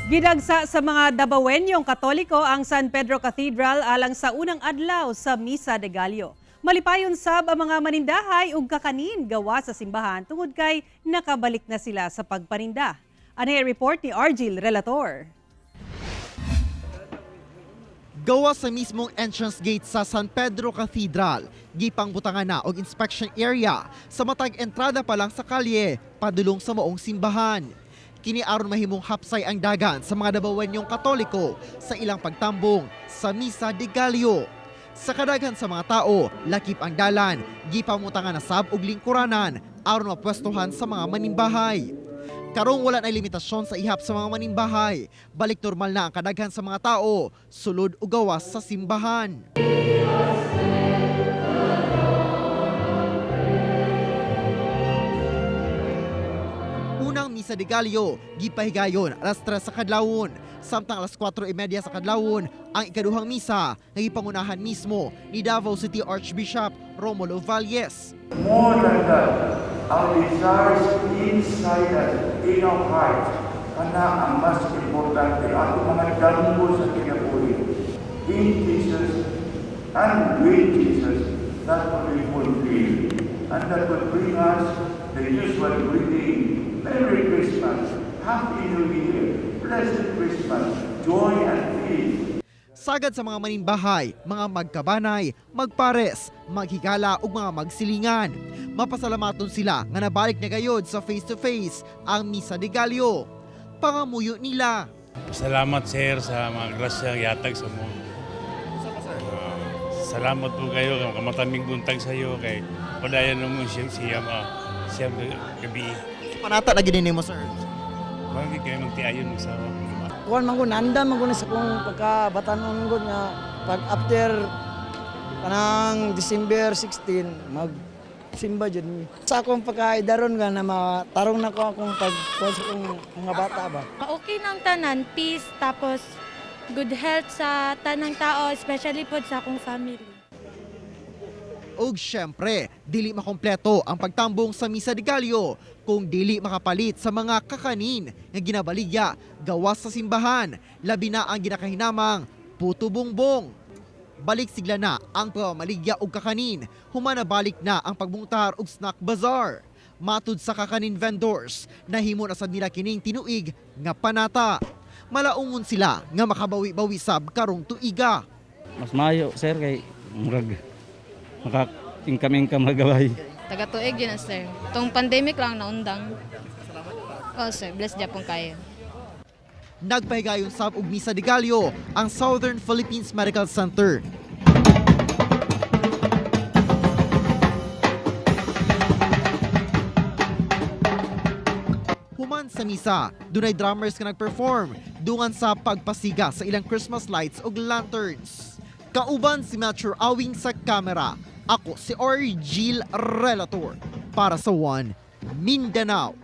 Ginagsa sa mga Dabawenyong Katoliko ang San Pedro Cathedral alang sa unang adlaw sa Misa de Gallo. Malipayon sab ang mga manindahay ug kakanin gawa sa simbahan tungod kay nakabalik na sila sa pagpaninda. Anay report ni Argil Relator. Gawa sa mismong entrance gate sa San Pedro Cathedral, gipang butangan na og inspection area sa matag entrada pa lang sa kalye padulong sa maong simbahan. Kini aron mahimong hapsay ang dagan sa mga Dabawenyong Katoliko sa ilang pagtambong sa Misa de Gallo. Sa kadaghan sa mga tao, lakip ang dalan, gipamutangan na sab og lingkuranan aron mapwestuhan sa mga manimbahay. Karong wala na limitasyon sa ihap sa mga manimbahay, balik normal na ang kadaghan sa mga tao, sulod o gawas sa simbahan. Unang Misa de Gallo, gipahigayon alas 3 sa kadlawon, samtang alas 4:30 sa kadlawon ang ikaduhang misa nga gipangunahan mismo ni Davao City Archbishop Romulo Valles. More than that, our desires inside us, in our hearts, ang mas importante, ang mga damgo sa kinabuhi. In Jesus and with Jesus, that will be fulfilled. And that will bring us the usual greeting. Merry Christmas, Happy New Year, Blessed Christmas, joy and peace. Sagad sa mga manimbahay, mga magkabanay, magpares, maghigala ug mga magsilingan. Mapasalamaton sila nga nabalik na gayod sa face-to-face ang Misa de Gallo. Pangamuyo nila. Salamat sir sa mga grasyang yatag sa mo. Salamat po kayo, kamataming buntag sa iyo kay padayan mo siyam gabi. Panata na ginin mo, sir. Bagay kayo magtiayon mo sa Kuan man gud nanda man gud sa kung pagkabatanon gud nga pag after kanang December 16 mag simba jud mi. Sa akong pagkaidaron nga na matarong na ko akong pag sa akong mga bata ba. Okay nang tanan, peace, tapos good health sa tanang tao, especially po sa akong family. Og syempre, dili makompleto ang pagtambong sa Misa de Gallo kung dili makapalit sa mga kakanin nga ginabaligya gawas sa simbahan, labi na ang ginakahinamang puto bongbong. Balik sigla na ang pamamaligya og kakanin, humana balik na ang pagbungtar og snack bazaar. Matud sa kakanin vendors, nahimo na sad nila kining tinuig nga panata. Malaungon sila nga makabawi-bawi sab karong tuiga. Mas mayo sir kay murag makaka-income magaway. Taga-tuig yun, sir. Itong pandemic lang naundang. Oh, sir. Bless Japon kayo. Nagpahigayon sab og Misa de Gallo ang Southern Philippines Medical Center. Human sa misa, dunay drummers nga nagperform dungan sa pagpasiga sa ilang Christmas lights ug lanterns. Kauban si Metro Awing sa kamera. Ako si Argil Relator para sa One Mindanao.